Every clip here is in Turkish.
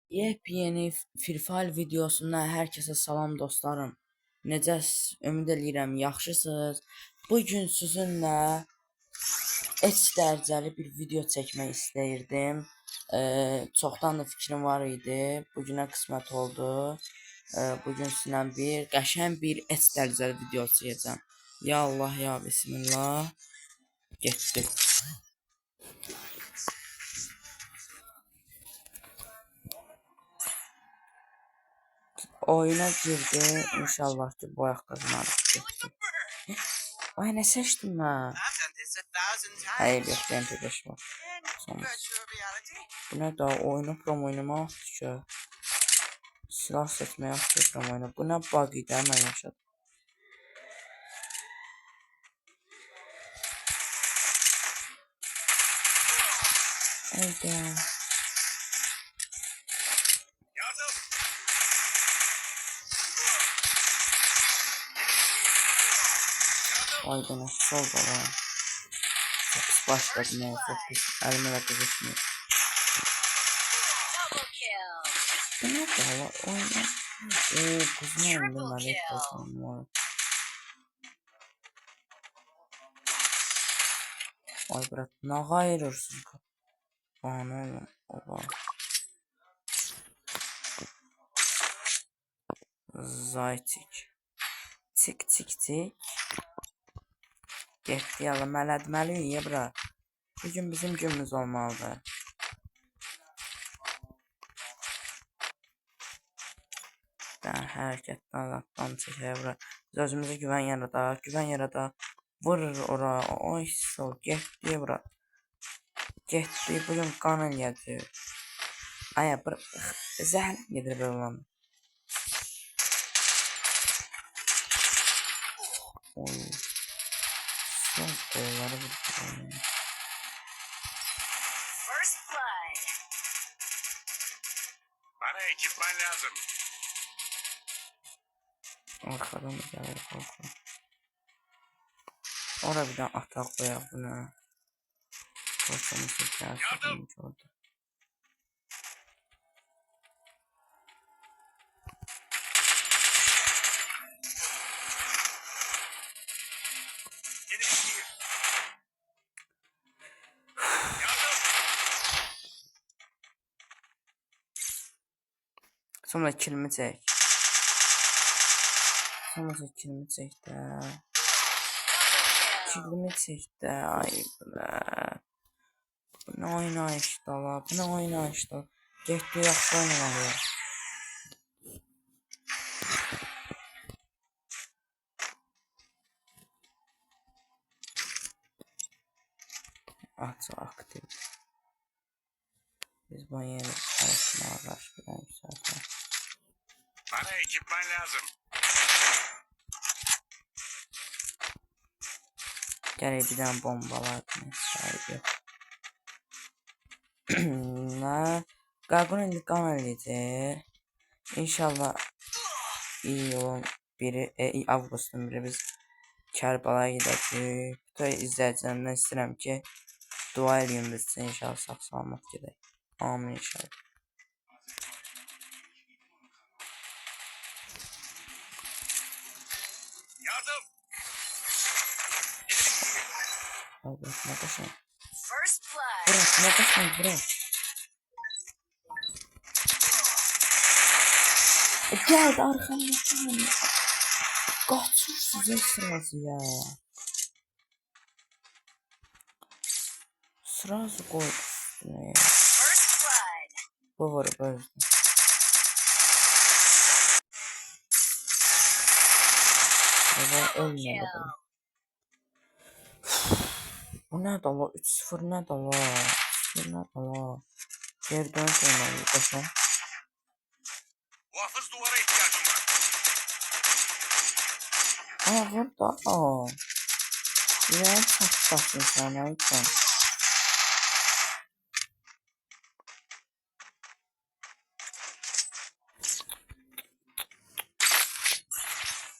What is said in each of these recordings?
Yepyeni Free Fire videosundan herkese salam dostlarım. Necəsiz? Ümid edirəm yaxşısınız. Bugün sizinlə H dərəcəli bir video çəkmək istəyirdim. Çoxdan da fikrim var idi. Bugünə qismət oldu. Bugün sizinlə bir qəşəng bir H dərəcəli video çəkəcəm. Ya Allah ya Bismillah. Getdi. Oyuna girdi. İnşallah ki bu ayaq qazanarıq. Ay ne seçtim ben? Hayır yok ben de beş var. Bu ne daha oyunu prom oynama ki. Silah seçmeye prom oyunu. Bu ne bug idi hemen yaşadım. Haydi. Haydi ne sol da var. Çok pis başladı ne çok pis. Elime de kızışmıyor. Bu ne daha var oyunu. Kuzun oyunda melek kazanım var. Ay bırak ne ayırırsın? Bana oğlum. Oba. Zaytik. Tik tik tik. Getdi yalan mələdməliyik ya bura. Bugün bizim günümüz olmalıdır. Hərəkətdən atdan çəkəyə bura. Biz özümüzə güvən yaradaq. Güvən yaradaq. Vurur ora. Oy sol. Getdi bura. Getdi. Bugün qan eləyəcək. Aya bura. Zəhləm gedir belə olan. Oy. Sol qolları vurdu. Bana ekipman lazım. Arkadan da gelir korku. Orada bir tane atak koyaq buna. Korkumuz gəlsin orada. Sonra kilimi çək. Sonra kilimi çək də. Kilimi çək də. Ay bıra. Bu nə oynayışdı la. Bu nə oynayışdı. Getdi yaxşı oynamalıyım. Aç aktiv. Biz bu yeni arasına başlayalım zaten. Bana ekipman lazım. Gərək bir dənə bombalar sahibi. Qarqın indi qan eləyəcək. İnşallah iyulun 1-i, avqustun 1-i biz Kərbalaya gedəcəyik. Bütün izləyicilərimdən istəyirəm ki, dua edin biz üçün inşallah sağ-salamat gedək. Amin inşallah. Yardım. Bırak ne kaşın. Bırak ne kaşın bırak. Geldi arkamdan. Kaçır size sırası ya. Sırası koy üstüne ya. Bu var böyle. Baba ölmedi bu. Bu ne dala? 3-0 ne dala? 3-0 ne dala? Geri dön sonra kaşın. Muhafız duvara ihtiyacım var. Aa burada. Ya çatlasın sana lütfen.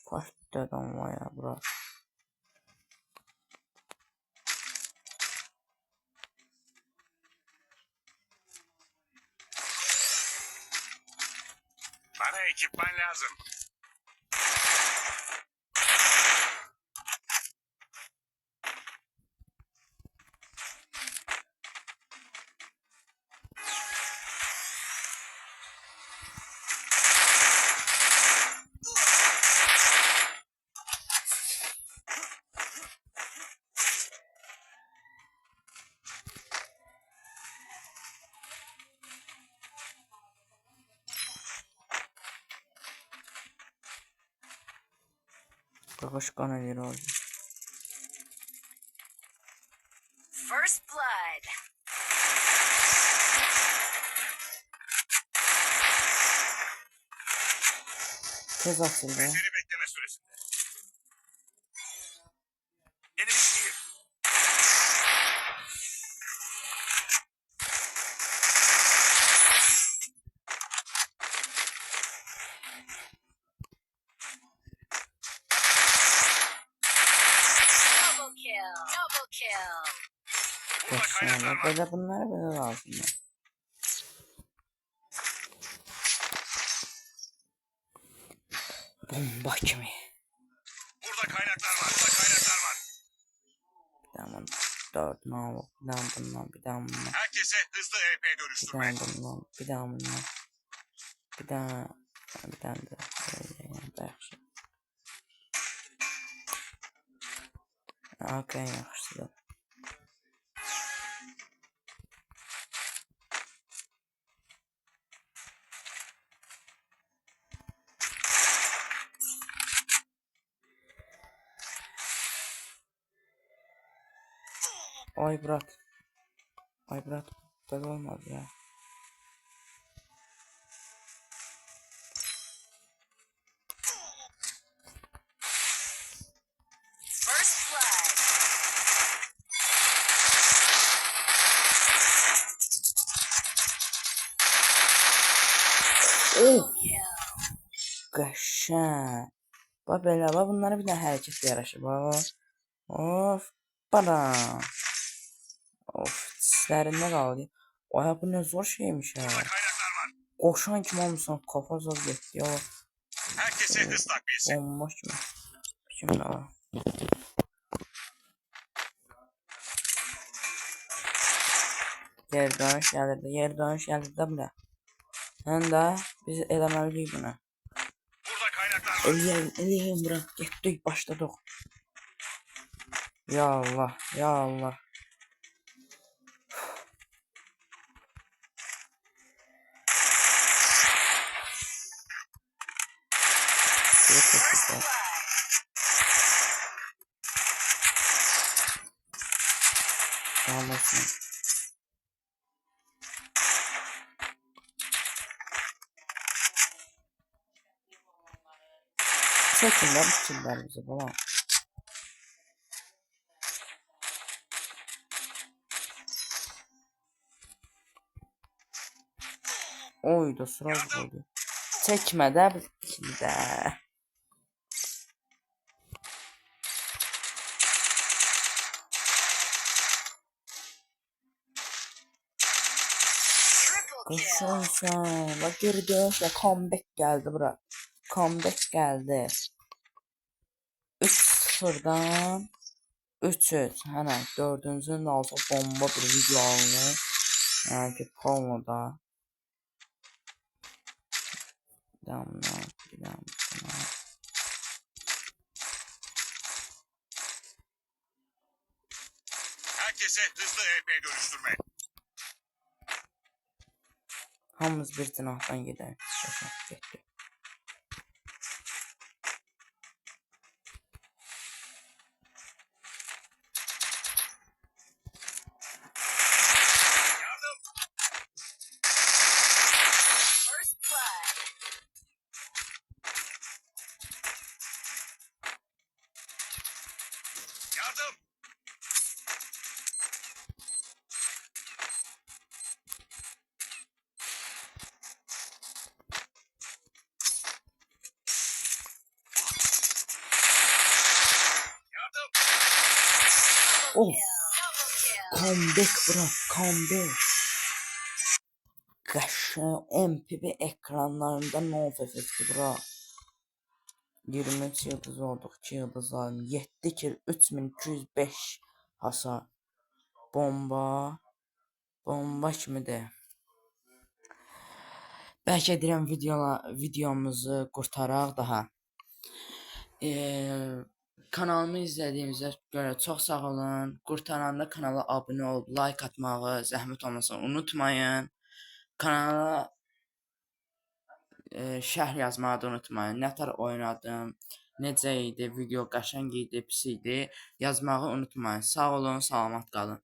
Kaçtı adam var ya bura. Bana ekipman lazım. Hoş kanalır oldu. First blood. Tez açıldı. Seni bekleme süresinde. Enemy here. Double kill. Double kill. Burada kaynaklar Geçşanlar. var. Böyle bunlara böyle lazım. Ya. Bomba kimi. Burada kaynaklar var. Burada kaynaklar var. Tamam. Dört ne olur. Bir daha bundan. Bir daha bundan. Herkese hızlı EP Bir dönüştürme. daha bundan. Bir daha bundan. Bir daha. Bir tane de. Böyle yani. Yaxşı. Okey yaxşıdır. Ay brat. Ay brat. Böyle olmaz ya. First blood. Oh. Kill. Qəşəng. Bax belə, bax bunlara bir dənə hərəkət yaraşır. Bax. Of. Bana. Of. Dişlərində qaldı. Ay bu nə zor şeymiş ya. Burada kaynaklar var. Qoşan kimi olmuşsan kafa zor getdi ya. Herkese hız takviyesi. Bomboş kimi. Şimdi var. Yer dönüş gəlirdi. Yer dönüş gəlirdi də bilə. Həm də biz eləməliyik bunu. Burada kaynaklar var. Eləyəm bura. Getdik, başladıq. Ya Allah, ya Allah. Bir çok güzel. Sağ olasın. Çekin de bu killerimizi falan. Oy da sıra oldu. Çekme de bu kilde. Triple kill. Koşunsan. Bak geri dönüşle comeback geldi bura. Comeback geldi. 3-0'dan 3-3. Hemen gördüğünüzün altı bomba bir video alınır. Yani ki Palma'da. Damla. Herkese hızlı EP dönüştürme. Hamımız bir cinahdan gidelim. Yaşa, getdi. Yardım. First blood. Yardım. Yardım. Oh, Double kill. comeback bırak, comeback. Qəşəng. MPB ekranlarında no FF'di bura. 23 yıldız olduk, 2 yıldız aldım. 7 kill, 3205 hasar. Bomba. Bomba kimi de. Bəlkə deyirəm videomuzu qurtaraq daha. Kanalımı izlədiyinizə görə çox sağ olun. Qurtaranda kanala abunə olub like atmağı zəhmət olmasa unutmayın. Kanala şərh yazmağı da unutmayın. Nətər oynadım, necə idi, video qəşəng idi, pis idi yazmağı unutmayın. Sağ olun, salamat qalın.